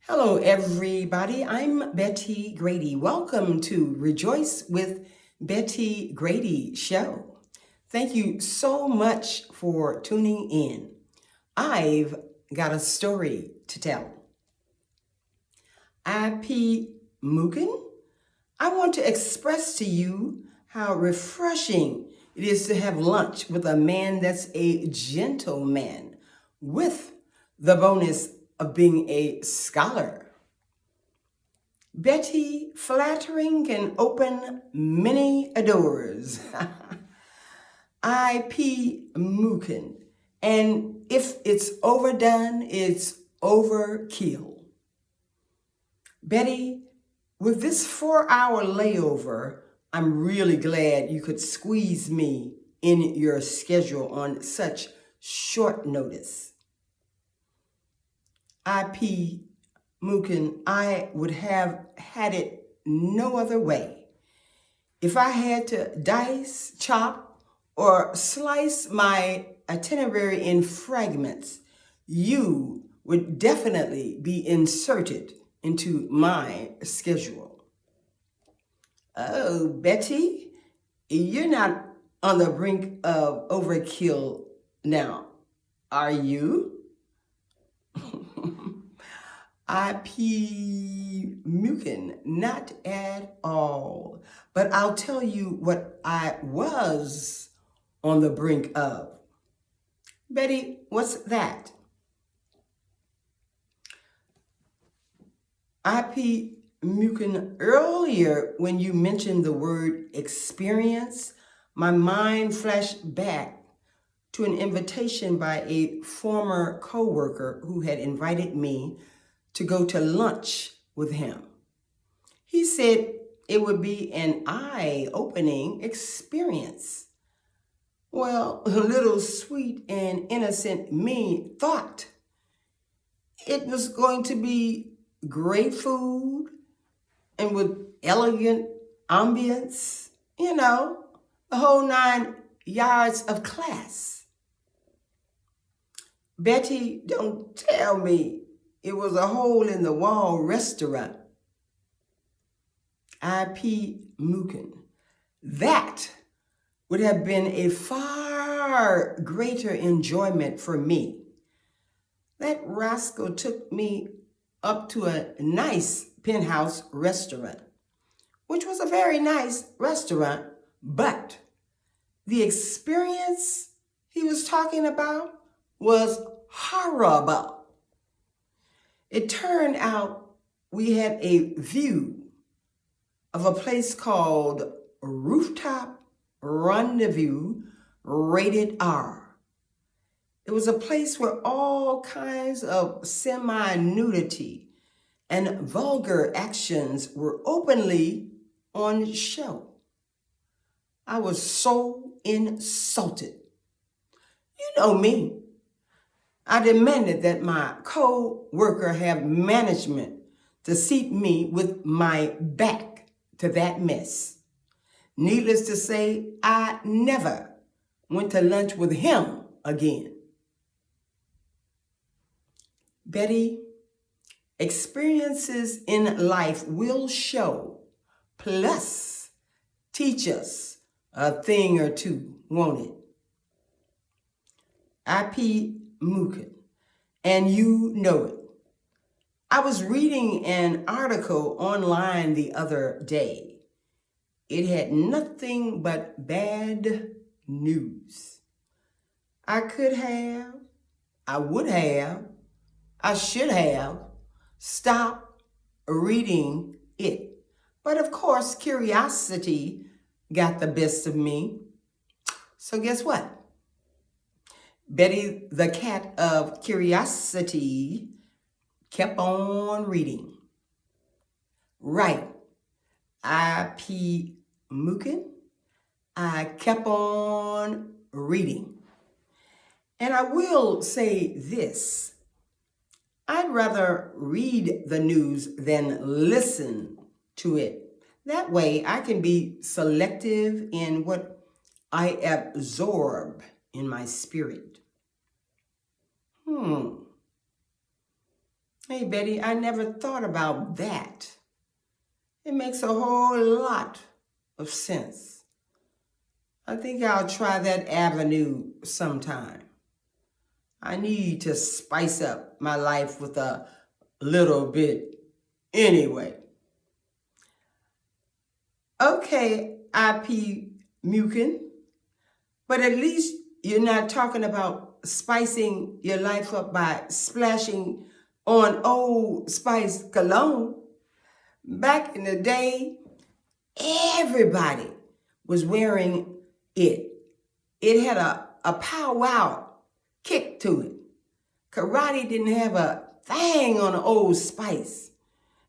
Hello, everybody. I'm Betty Grady. Welcome to Rejoice with Betty Grady show. Thank you so much for tuning in. I've got a story to tell. IP Mugen, I want to express to you how refreshing it is to have lunch with a man that's a gentleman with the bonus of being a scholar. Betty, flattering can open many doors. IP Mookin. And if it's overdone, it's overkill. Betty, with this 4-hour layover, I'm really glad you could squeeze me in your schedule on such short notice. IP Mookin, I would have had it no other way. If I had to dice, chop, or slice my itinerary in fragments, you would definitely be inserted into my schedule. Oh, Betty, you're not on the brink of overkill now, are you? IP Mukin, not at all. But I'll tell you what I was on the brink of. Betty, what's that? IP Mukin, earlier when you mentioned the word experience, my mind flashed back to an invitation by a former coworker who had invited me to go to lunch with him. He said it would be an eye-opening experience. Well, little sweet and innocent me thought it was going to be great food and with elegant ambience, the whole 9 yards of class. Betty, don't tell me it was a hole-in-the-wall restaurant. IP Mookin. That would have been a far greater enjoyment for me. That rascal took me up to a nice penthouse restaurant, which was a very nice restaurant, but the experience he was talking about was horrible. It turned out we had a view of a place called Rooftop Rendezvous, rated R. It was a place where all kinds of semi-nudity and vulgar actions were openly on show. I was so insulted. You know me. I demanded that my co-worker have management to seat me with my back to that mess. Needless to say, I never went to lunch with him again. Betty, experiences in life will show, plus teach us a thing or two, won't it? IP Mookin, and you know it. I was reading an article online the other day. It had nothing but bad news. I could have, I would have, I should have stopped reading it. But of course, curiosity got the best of me. So guess what? Betty, the cat of curiosity, kept on reading. Right. IP Mookin, I kept on reading. And I will say this. I'd rather read the news than listen to it. That way I can be selective in what I absorb in my spirit. Hey, Betty, I never thought about that. It makes a whole lot of sense. I think I'll try that avenue sometime. I need to spice up my life with a little bit anyway. Okay, IP Mukin, but at least you're not talking about spicing your life up by splashing on Old Spice cologne. Back in the day, everybody was wearing it. It had a powwow kick to it. Karate didn't have a thing on Old Spice.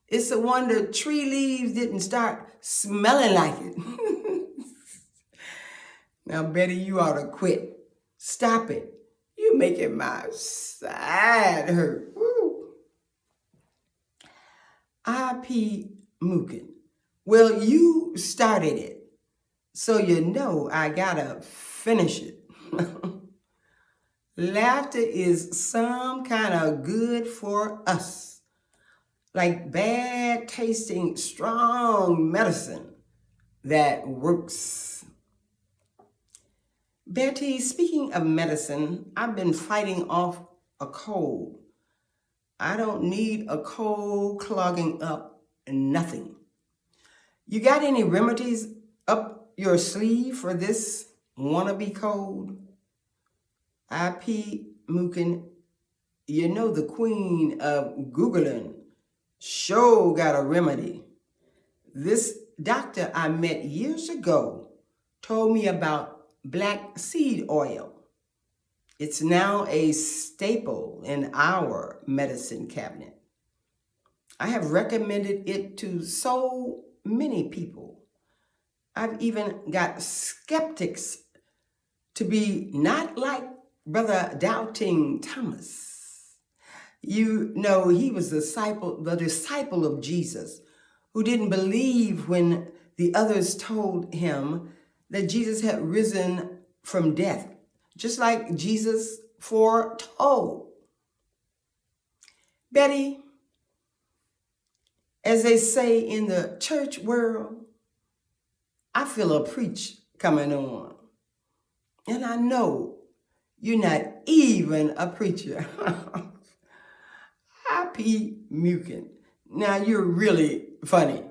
It's a wonder tree leaves didn't start smelling like it. Now, Betty, you ought to quit. Stop it. You're making my side hurt. Woo. IP Mookin. Well, you started it, so you know I gotta finish it. Laughter is some kind of good for us, like bad tasting strong medicine that works. Betty, speaking of medicine, I've been fighting off a cold. I don't need a cold clogging up nothing. You got any remedies up your sleeve for this wannabe cold? IP Mookin, you know the queen of Googling sure got a remedy. This doctor I met years ago told me about black seed oil. It's now a staple in our medicine cabinet. I have recommended it to so many people. I've even got skeptics to be not like Brother Doubting Thomas. You know, he was the disciple of Jesus, who didn't believe when the others told him that Jesus had risen from death, just like Jesus foretold. Betty, as they say in the church world, I feel a preach coming on. And I know you're not even a preacher. IP Mukin. Now you're really funny.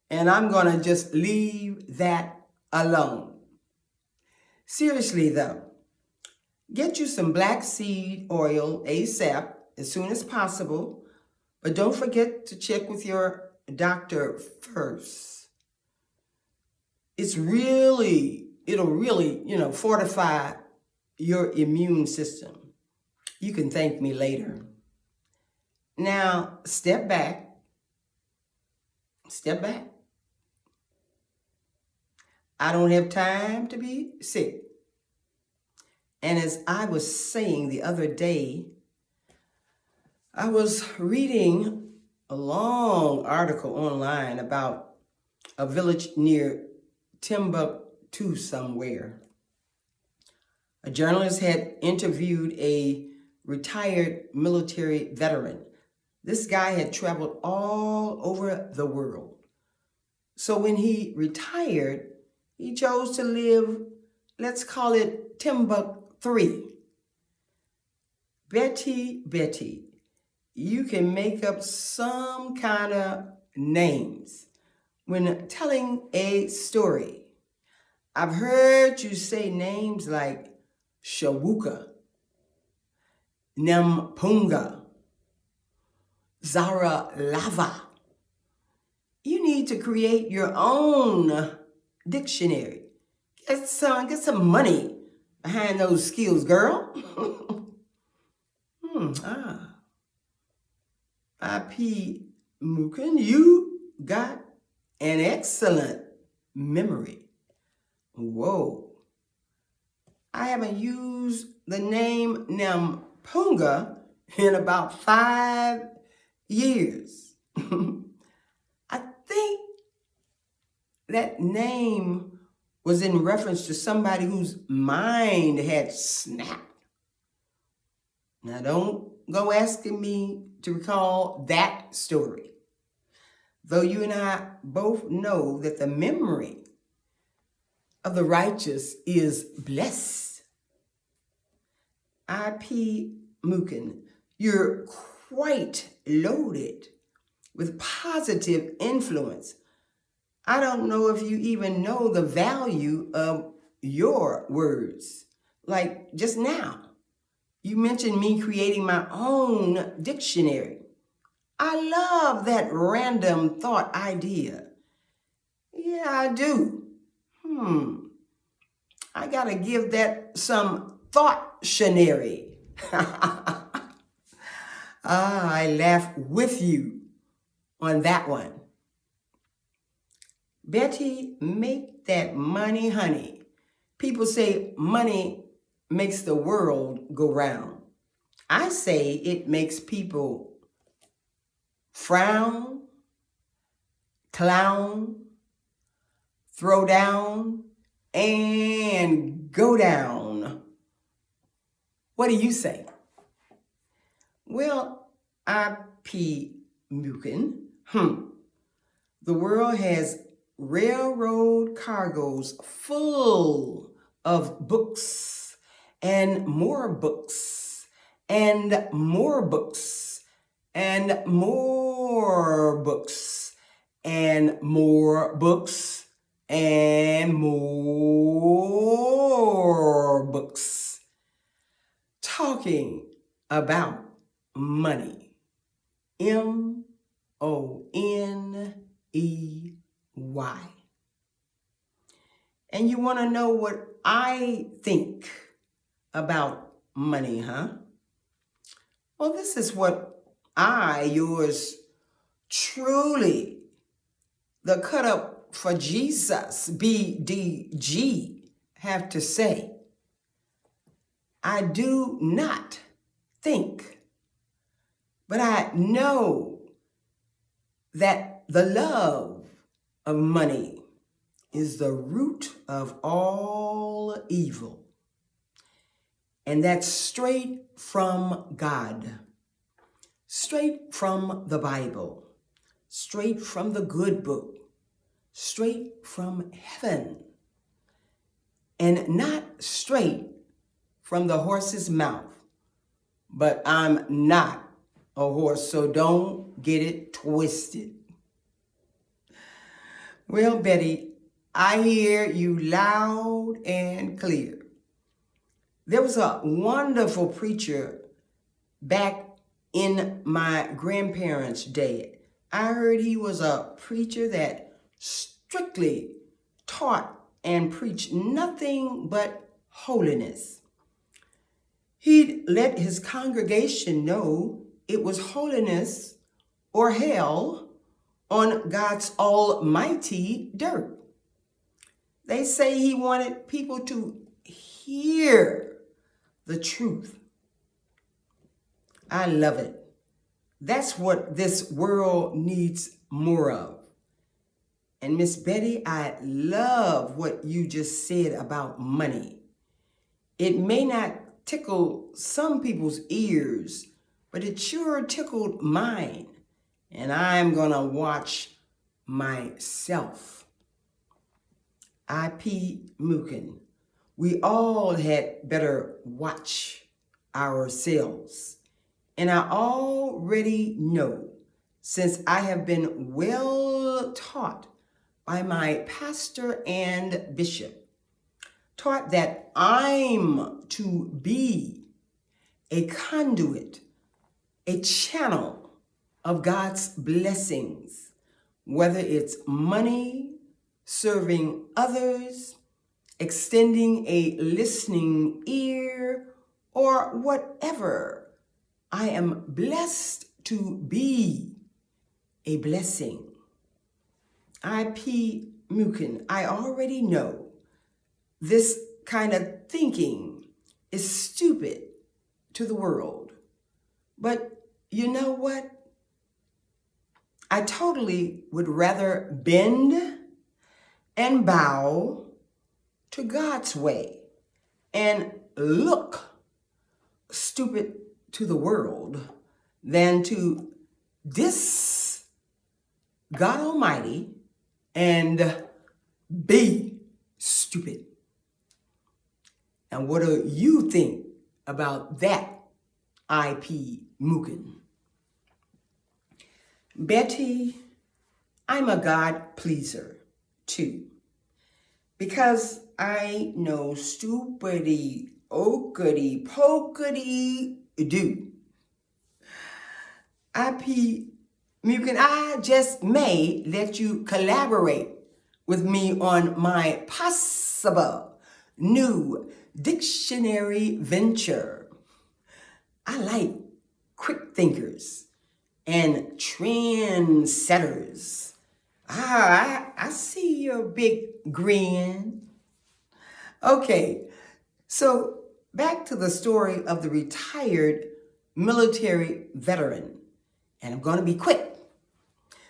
And I'm going to just leave that alone. Seriously though, get you some black seed oil ASAP as soon as possible. But don't forget to check with your doctor first. It'll really, fortify your immune system. You can thank me later. Now, step back. Step back. I don't have time to be sick. And as I was saying the other day, I was reading a long article online about a village near Timbuktu somewhere. A journalist had interviewed a retired military veteran. This guy had traveled all over the world. So when he retired, he chose to live, let's call it Timbuktu. Betty, you can make up some kind of names when telling a story. I've heard you say names like Shawuka, Nampunga, Zara Lava. You need to create your own dictionary. Get some money behind those skills, girl. IP Mookin, you got an excellent memory. Whoa. I haven't used the name Nampunga in about 5 years. I think that name was in reference to somebody whose mind had snapped. Now don't go asking me to recall that story. Though you and I both know that the memory of the righteous is blessed. I.P. Mookin, you're quite loaded with positive influence. I don't know if you even know the value of your words. Like just now, you mentioned me creating my own dictionary. I love that random thought idea. Yeah, I do. I gotta give that some thought-tionary. I laugh with you on that one. Betty, make that money, honey. People say money makes the world go round. I say it makes people frown, clown, throw down, and go down. What do you say? Well, I.P. Mookin, the world has railroad cargoes full of books and more books and more books and more books and more books and more books talking about money. M-O-N-E-Y. And you want to know what I think about money, huh? Well, this is what yours truly, the cut up for Jesus, BDG, have to say. I do not think, but I know that the love of money is the root of all evil. And that's straight from God, straight from the Bible, straight from the good book, straight from heaven, and not straight from the horse's mouth. But I'm not a horse, so don't get it twisted. Well, Betty, I hear you loud and clear. There was a wonderful preacher back in my grandparents' day. I heard he was a preacher that strictly taught and preached nothing but holiness. He'd let his congregation know it was holiness or hell on God's almighty dirt. They say he wanted people to hear the truth. I love it. That's what this world needs more of. And Miss Betty, I love what you just said about money. It may not tickle some people's ears, but it sure tickled mine. And I'm gonna watch myself. I.P. Mookin, we all had better watch ourselves. And I already know, since I have been well taught by my pastor and bishop, taught that I'm to be a conduit, a channel of God's blessings, whether it's money, serving others, extending a listening ear, or whatever. I am blessed to be a blessing. I.P. Mookin, I already know this kind of thinking is stupid to the world. But you know what? I totally would rather bend and bow to God's way and look stupid to the world than to diss God Almighty and be stupid. And what do you think about that, I.P. Mookin? Betty, I'm a God pleaser too, because I know stupidity, okity, pokity do. I.P. Mookin, I just may let you collaborate with me on my possible new dictionary venture. I like quick thinkers and trendsetters. I see your big grin. Okay, so back to the story of the retired military veteran. And I'm going to be quick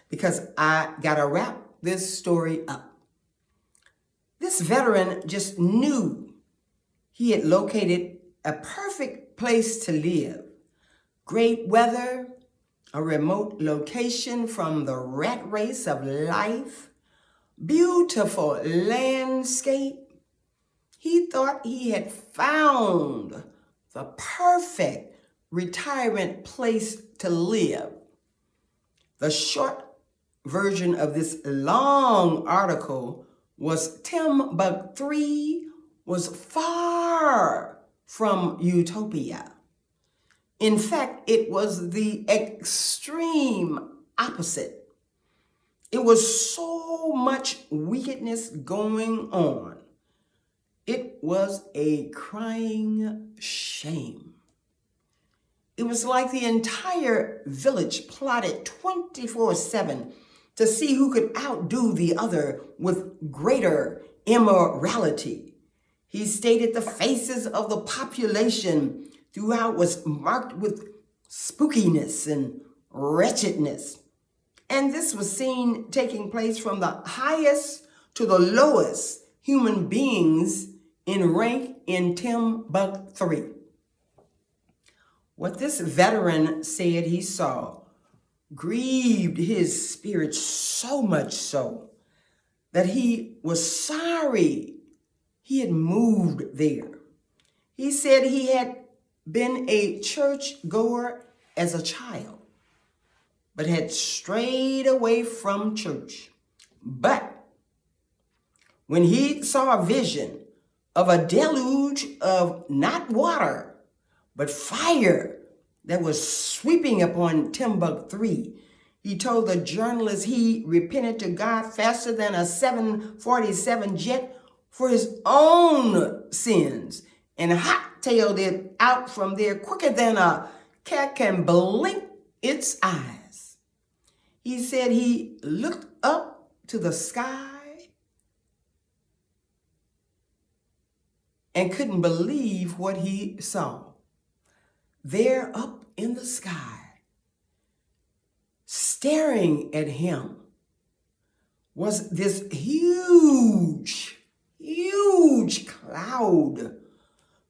because I got to wrap this story up. This veteran just knew he had located a perfect place to live. Great weather, a remote location from the rat race of life, beautiful landscape. He thought he had found the perfect retirement place to live. The short version of this long article was Timbuk3 was far from utopia. In fact, it was the extreme opposite. It was so much wickedness going on. It was a crying shame. It was like the entire village plotted 24/7 to see who could outdo the other with greater immorality. He stated the faces of the population throughout was marked with spookiness and wretchedness. And this was seen taking place from the highest to the lowest human beings in rank in Timbuk3. What this veteran said he saw grieved his spirit so much so that he was sorry he had moved there. He said he had been a church goer as a child, but had strayed away from church. But when he saw a vision of a deluge of not water, but fire that was sweeping upon Timbuk3, he told the journalist he repented to God faster than a 747 jet for his own sins and hot-tailed it out from there quicker than a cat can blink its eyes. He said he looked up to the sky and couldn't believe what he saw. There up in the sky, staring at him, was this huge cloud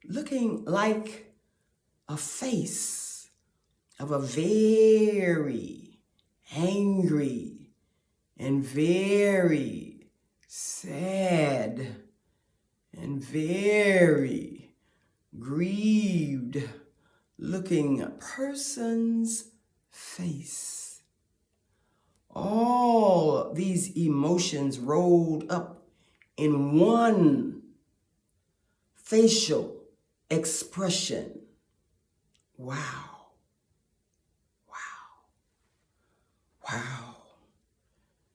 looking like a face of a very angry and very sad and very grieved looking person's face. All these emotions rolled up in one facial expression. Wow. Wow. Wow.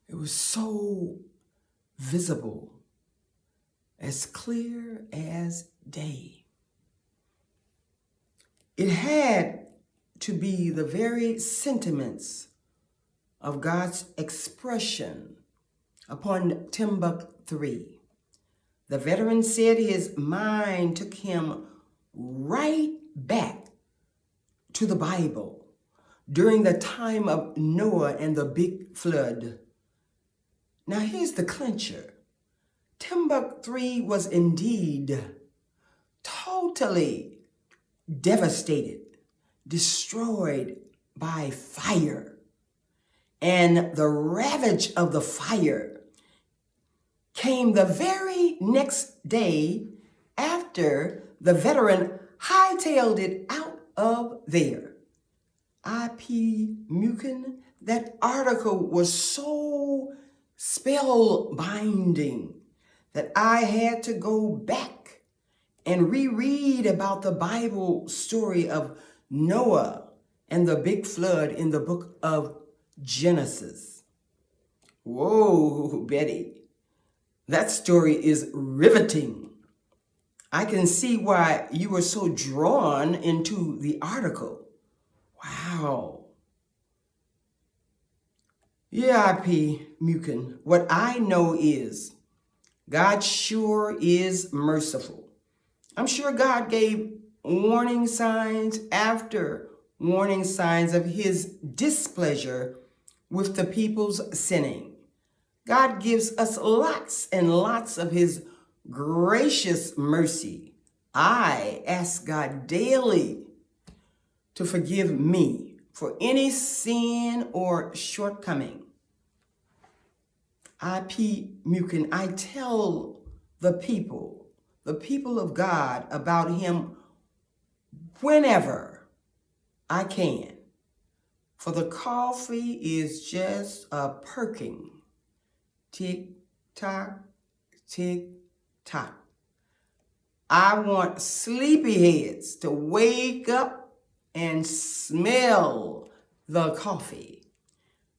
It was so visible, as clear as day. It had to be the very sentiments of God's expression upon Timbuk3. The veteran said his mind took him right back to the Bible during the time of Noah and the big flood. Now here's the clincher. Timbuk3 was indeed totally devastated, destroyed by fire. And the ravage of the fire came the very next day after the veteran hightailed it out of there. I.P. Mukin, that article was so spellbinding that I had to go back and reread about the Bible story of Noah and the big flood in the book of Genesis. Whoa, Betty, that story is riveting. I can see why you were so drawn into the article. Wow. Yeah, I.P. Mukin, what I know is God sure is merciful. I'm sure God gave warning signs after warning signs of his displeasure with the people's sinning. God gives us lots and lots of his gracious mercy. I ask God daily to forgive me for any sin or shortcoming. I.P. Mukin, I tell the people of God, about him whenever I can. For the coffee is just a perking. Tick, tock, tick, tock. I want sleepyheads to wake up and smell the coffee.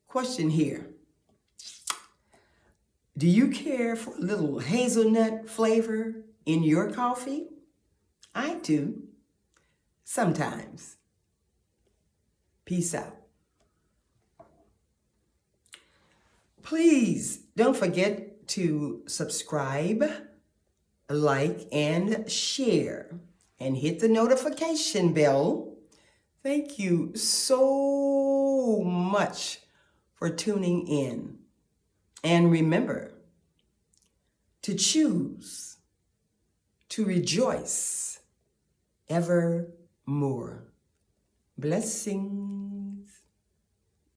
Question here. Do you care for a little hazelnut flavor in your coffee? I do. Sometimes. Peace out. Please don't forget to subscribe, like, and share, and hit the notification bell. Thank you so much for tuning in. And remember to choose to rejoice evermore. Blessings.